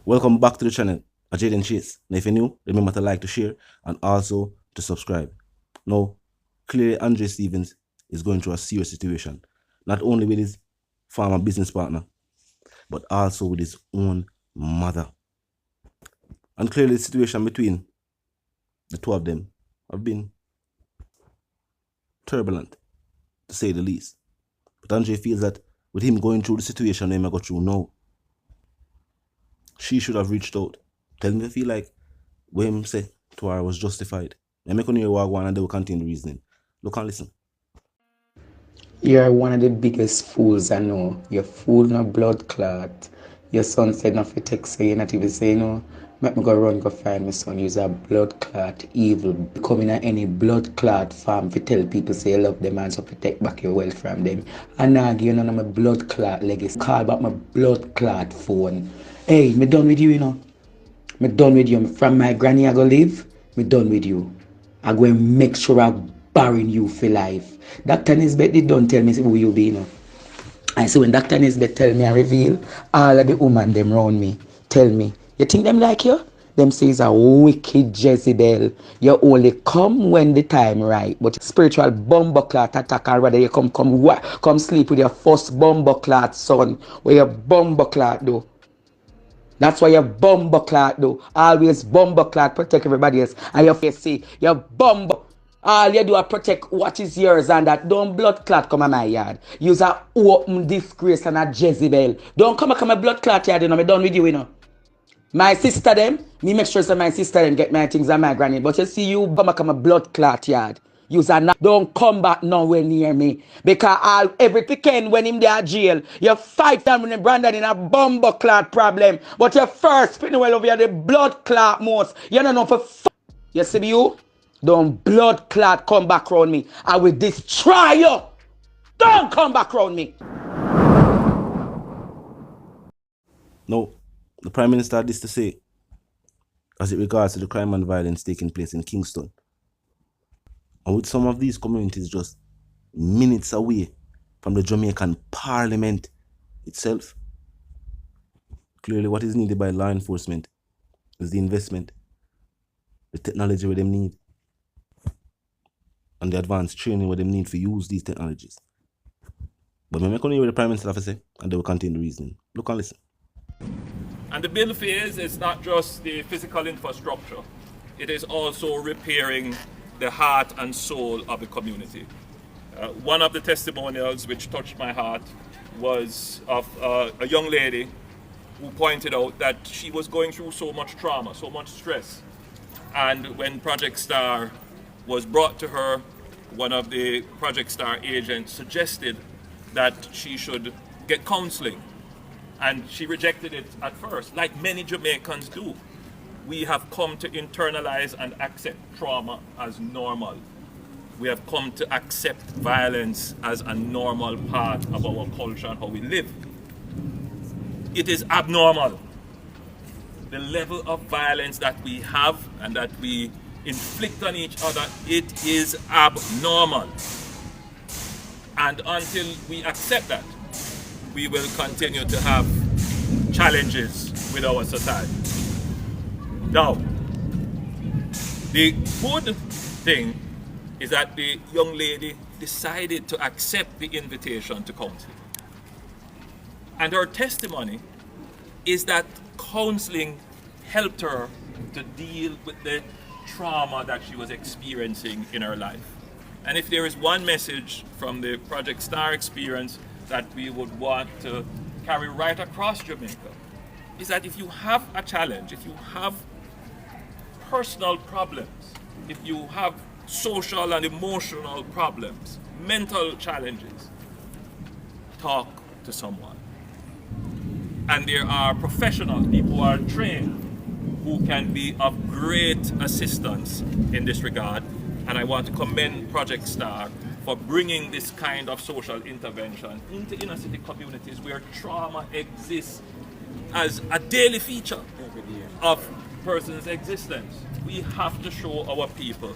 Welcome back to the channel, Jaden Chase. Now if you're new, remember to like, to share, and also to subscribe. Now, clearly Andre Stevens is going through a serious situation, not only with his former business partner, but also with his own mother. And clearly the situation between the two of them have been turbulent, to say the least. But Andre feels that with him going through the situation he may go through now, she should have reached out. Tell me if you feel like what him say to her was justified. And make on your wagwan and they will continue the reasoning. Look and listen. You're one of the biggest fools I know. You're fool no blood clot. Your son said not to text you, you're not even saying no. Make me go run go find my son. Use a blood clot evil. Becoming at any blood clot farm to tell people say you love them and so to take back your wealth from them. And now give you none of my blood clot legacy. Call back my blood clot phone. Hey, me done with you, you know. Me done with you. From my granny I go live, me done with you. I go and make sure I barring you for life. Dr. Nisbet did don't tell me who you be, you know. And so when Dr. Nisbet tell me I reveal, all of the women them round me tell me, you think them like you? Them says a wicked Jezebel. You only come when the time right. But spiritual bumbleclot attack and rather you come sleep with your first bumbleclot son. Where your bumbleclot do. That's why your bumbleclot do. Always bumbleclot protect everybody else. And your face see, your bumble. All you do is protect what is yours and that. Don't blood clot come in my yard. Use a open disgrace and a Jezebel. Don't come a blood clot yard, you know. Me done with you, you know. My sister them, me make sure that my sister them get my things and my granny. But you see you come a blood clot yard. Use a don't come back nowhere near me. Because every weekend when him there jail, you fight them with Brandon in a bumble clot problem. But you first spinning well over here the blood clot most. You don't know for you see you? Don't blood clot come back around me. I will destroy you. Don't come back around me. No, the Prime Minister had this to say as it regards to the crime and violence taking place in Kingston. And with some of these communities just minutes away from the Jamaican Parliament itself, clearly what is needed by law enforcement is the investment, the technology where them need, and the advanced training where them need to use these technologies. But we make only hear the Prime Minister have to say, and they will continue the reasoning. Look and listen. And the bill phase is not just the physical infrastructure, it is also repairing the heart and soul of the community. One of the testimonials which touched my heart was of a young lady who pointed out that she was going through so much trauma, so much stress. And when Project Star was brought to her, one of the Project Star agents suggested that she should get counseling. And she rejected it at first, like many Jamaicans do. We have come to internalize and accept trauma as normal. We have come to accept violence as a normal part of our culture and how we live. It is abnormal. The level of violence that we have and that we inflict on each other, it is abnormal. And until we accept that, we will continue to have challenges with our society. Now, the good thing is that the young lady decided to accept the invitation to counseling. And her testimony is that counseling helped her to deal with the trauma that she was experiencing in her life. And if there is one message from the Project Star experience that we would want to carry right across Jamaica, is that if you have a challenge, if you have personal problems, if you have social and emotional problems, mental challenges, talk to someone. And there are professionals, people who are trained, who can be of great assistance in this regard. And I want to commend Project Star for bringing this kind of social intervention into inner city communities where trauma exists as a daily feature of person's existence. We have to show our people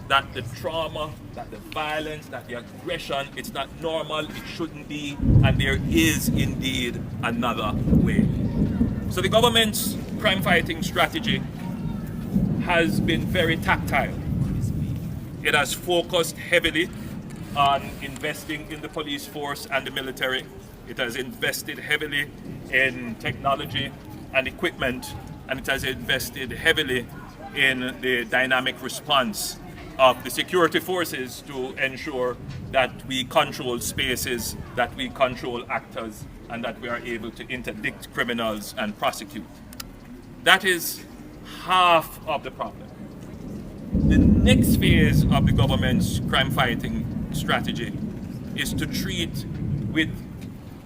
that the trauma, that the violence, that the aggression, it's not normal, it shouldn't be, and there is indeed another way. So the government crime fighting strategy has been very tactile. It has focused heavily on investing in the police force and the military. It has invested heavily in technology and equipment, and it has invested heavily in the dynamic response of the security forces to ensure that we control spaces, that we control actors, and that we are able to interdict criminals and prosecute. That is half of the problem. The next phase of the government's crime fighting strategy is to treat with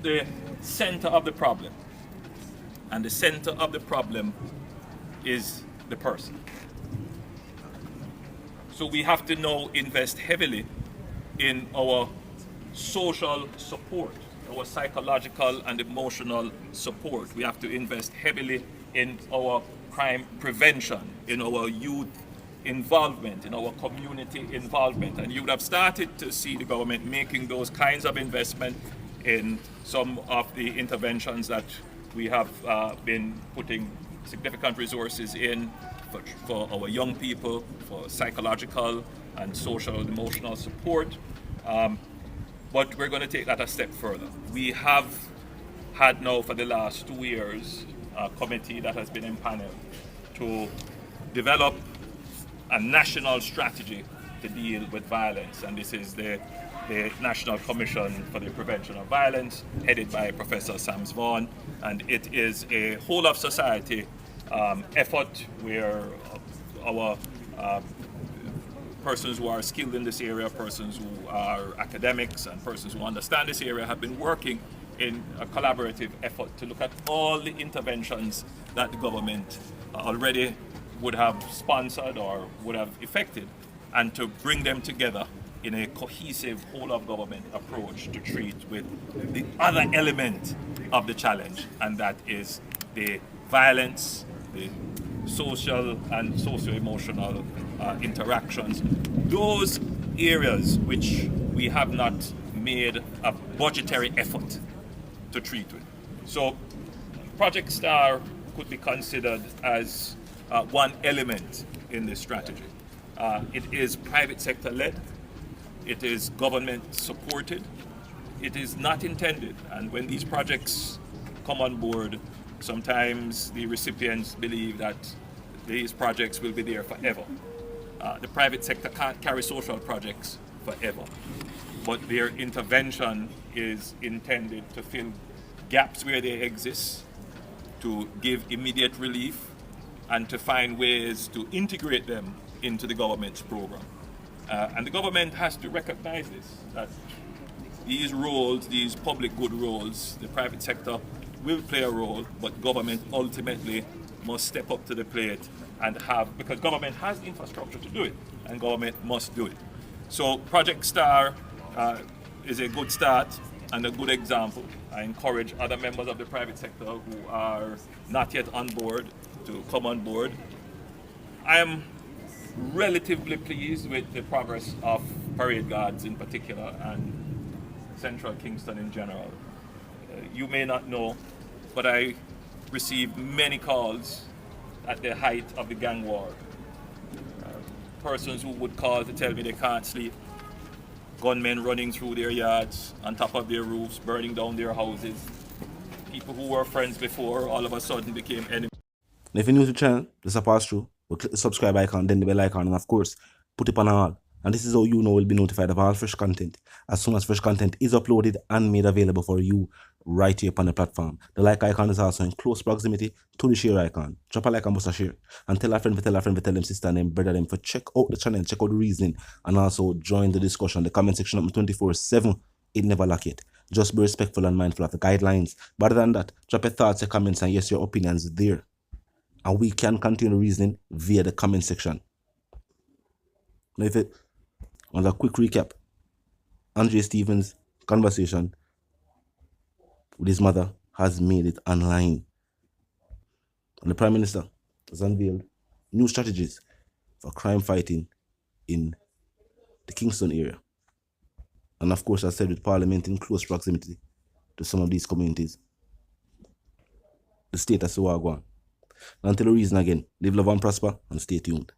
the center of the problem. And the center of the problem is the person. So we have to now invest heavily in our social support, our psychological and emotional support. We have to invest heavily in our crime prevention, in our youth involvement, in our community involvement. And you would have started to see the government making those kinds of investment in some of the interventions that we have been putting significant resources in for our young people, for psychological and social and emotional support. But we're going to take that a step further. We have had now for the last 2 years a committee that has been empaneled to develop a national strategy to deal with violence, and this is the National Commission for the Prevention of Violence, headed by Professor Sam Vaughan, and it is a whole of society effort where our persons who are skilled in this area, persons who are academics, and persons who understand this area have been working in a collaborative effort to look at all the interventions that the government already would have sponsored or would have effected, and to bring them together in a cohesive whole of government approach to treat with the other element of the challenge, and that is the violence, the social and socio-emotional interactions, those areas which we have not made a budgetary effort to treat with. So Project STAR could be considered as one element in this strategy. It is private sector led, it is government supported, it is not intended, and when these projects come on board, sometimes the recipients believe that these projects will be there forever. The private sector can't carry social projects forever, but their intervention is intended to fill gaps where they exist, to give immediate relief, and to find ways to integrate them into the government's program. And the government has to recognize this, that these roles, these public good roles, the private sector will play a role, but government ultimately must step up to the plate and have, because government has infrastructure to do it, and government must do it. So Project STAR is a good start and a good example. I encourage other members of the private sector who are not yet on board to come on board. I am relatively pleased with the progress of parade guards in particular and Central Kingston in general. You may not know, but I received many calls at the height of the gang war. Persons who would call to tell me they can't sleep, gunmen running through their yards, on top of their roofs, burning down their houses. People who were friends before all of a sudden became enemies. And if you're new to the channel, just pass through, but click the subscribe icon, then the bell icon, and of course, put it on all. And this is how you know will be notified of all fresh content as soon as fresh content is uploaded and made available for you right here upon the platform. The like icon is also in close proximity to the share icon. Drop a like and bust a share. And tell a friend, tell them sister and them brother them for check out the channel, check out the reasoning, and also join the discussion. The comment section up 24/7. It never lack it. Just be respectful and mindful of the guidelines. But other than that, drop your thoughts, your comments, and yes, your opinions there. And we can continue reasoning via the comment section. Now if it on a quick recap, Andre Stevens' conversation with his mother has made it online. And the Prime Minister has unveiled new strategies for crime fighting in the Kingston area. And of course, as said, with Parliament in close proximity to some of these communities. The state has to go on. Until the reason again, live, love, and prosper, and stay tuned.